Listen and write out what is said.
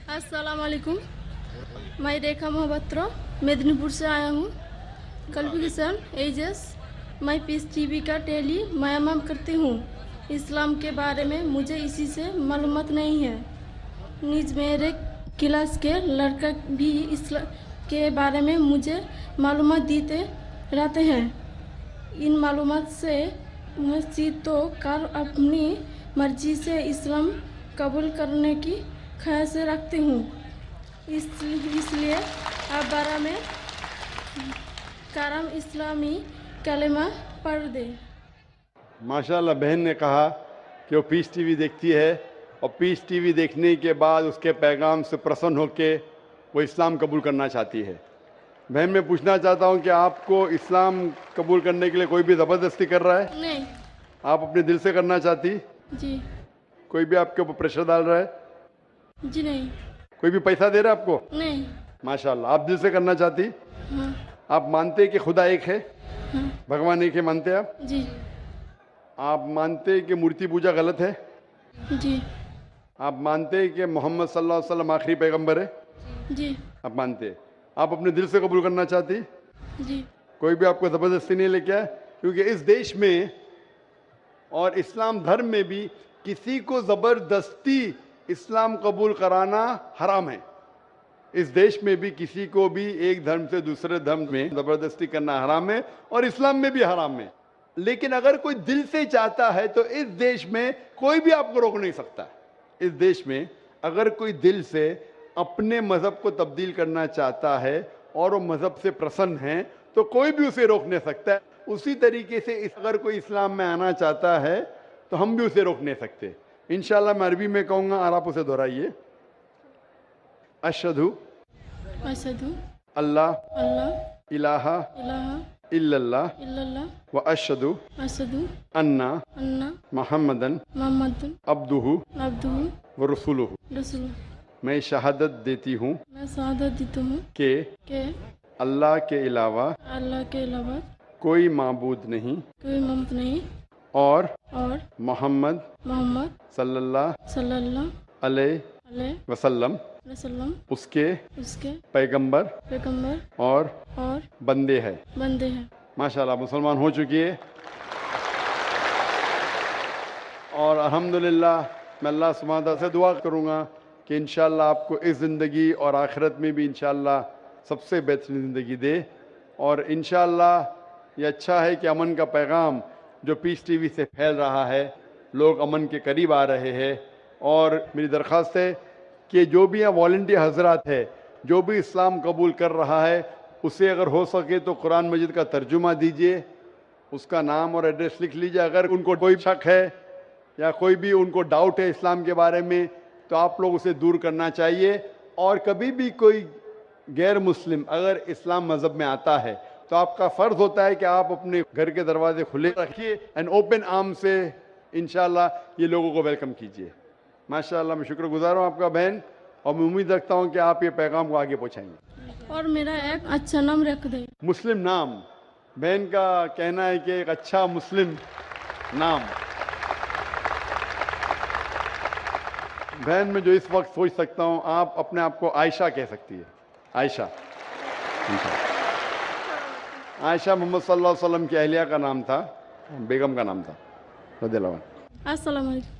अस्सलाम वालेकुम। मैं रेखा मोहबत्रा मेदिनीपुर से आया हूँ। क्वालिफिकेशन एजेस मैं पीस टीवी का डेली मयाम करती हूँ। इस्लाम के बारे में मुझे इसी से मालूमात नहीं है। निज मेरे क्लास के लड़का भी इस्लाम के बारे में मुझे मालूमात देते रहते हैं। इन मालूमात से मस्जिद तो कार अपनी मर्जी से इस्लाम कबूल करने की ख्वाहिश रखती हूँ। इसलिए आप बारह में करम इस्लामी कलेमा पढ़ दे। माशाल्लाह, बहन ने कहा कि वो पीस टीवी देखती है और पीस टीवी देखने के बाद उसके पैगाम से प्रसन्न होकर वो इस्लाम कबूल करना चाहती है। बहन, मैं पूछना चाहता हूँ कि आपको इस्लाम कबूल करने के लिए कोई भी ज़बरदस्ती कर रहा है? नहीं। आप अपने दिल से करना चाहती? जी। कोई भी आपके ऊपर प्रेशर डाल रहा है? जी नहीं। कोई भी पैसा दे रहा है आपको? नहीं। माशाल्लाह, आप दिल से करना चाहती? हाँ। आप मानते कि खुदा एक है? हाँ। भगवान एक है, मानते आप? जी। आप मानते कि मूर्ति पूजा गलत है? जी। आप मानते कि मोहम्मद सल्लल्लाहु अलैहि वसल्लम आखिरी पैगंबर है? जी। आप मानते? आप अपने दिल से कबूल करना चाहती? जी। कोई भी आपको ज़बरदस्ती नहीं लेके आया? क्योंकि इस देश में और इस्लाम धर्म में भी किसी को ज़बरदस्ती इस्लाम कबूल कराना हराम है। इस देश में भी किसी को भी एक धर्म से दूसरे धर्म में ज़बरदस्ती करना हराम है और इस्लाम में भी हराम है। लेकिन अगर कोई दिल से चाहता है तो इस देश में कोई भी आपको रोक नहीं सकता। इस देश में अगर कोई दिल से अपने मज़हब को तब्दील करना चाहता है और वो मज़हब से प्रसन्न है तो कोई भी उसे रोक नहीं सकता है। उसी तरीके से अगर कोई इस्लाम में आना चाहता है तो हम भी उसे रोक नहीं सकते। इंशाल्लाह मैं अरबी में कहूँगा और आप उसे दोहराइए। अशहदु अशहदु अल्लाह अल्लाह इलाहा इलाहा इल्लल्लाह इल्लल्लाह व अशहदु अशहदु अन्ना अन्ना मुहम्मदन मोहम्मदन अब्दुहु अब्दुहु व रसूलुहु। रसूल। मैं शहादत देती हूँ मैं शहादत देता हूँ कि कि अल्लाह के अलावा अल्लाह के अलावा कोई माबूद नहीं कोई ममत नहीं और मोहम्मद सल्लल्लाहु अलैहि अलैहि वसल्लम वसल्लम उसके उसके पैगंबर और बंदे हैं। माशाल्लाह, मुसलमान हो चुकी है। और अल्हम्दुलिल्लाह मैं अल्लाह सुब्हानहू व तआला से दुआ करूँगा कि इंशाअल्लाह आपको इस ज़िंदगी और आखिरत में भी इंशाअल्लाह सबसे बेहतरीन ज़िंदगी दे। और इंशाअल्लाह ये अच्छा है कि अमन का पैगाम जो पीस टीवी से फैल रहा है, लोग अमन के करीब आ रहे हैं। और मेरी दरख्वास्त है कि जो भी यहाँ वॉलंटियर हजरात है, जो भी इस्लाम कबूल कर रहा है, उसे अगर हो सके तो कुरान मजीद का तर्जुमा दीजिए, उसका नाम और एड्रेस लिख लीजिए। अगर उनको कोई शक है या कोई भी उनको डाउट है इस्लाम के बारे में तो आप लोग उसे दूर करना चाहिए। और कभी भी कोई गैर मुस्लिम अगर इस्लाम मज़हब में आता है तो आपका फ़र्ज़ होता है कि आप अपने घर के दरवाजे खुले रखिए एंड ओपन आर्म से इंशाअल्लाह ये लोगों को वेलकम कीजिए। माशाअल्लाह, मैं शुक्रगुजार हूँ आपका बहन और मैं उम्मीद रखता हूँ कि आप ये पैगाम को आगे पहुँचाएंगे। और मेरा एक अच्छा नाम रख दे। मुस्लिम नाम, बहन का कहना है कि एक अच्छा मुस्लिम नाम। बहन, मैं जो इस वक्त सोच सकता हूँ, आप अपने आप को आयशा कह सकती है। आयशा आयशा मोहम्मद सल्लल्लाहु अलैहि वसल्लम की अहलिया का नाम था, बेगम का नाम था। रज़ियल्लाहु अन्हा। अस्सलाम वालेकुम।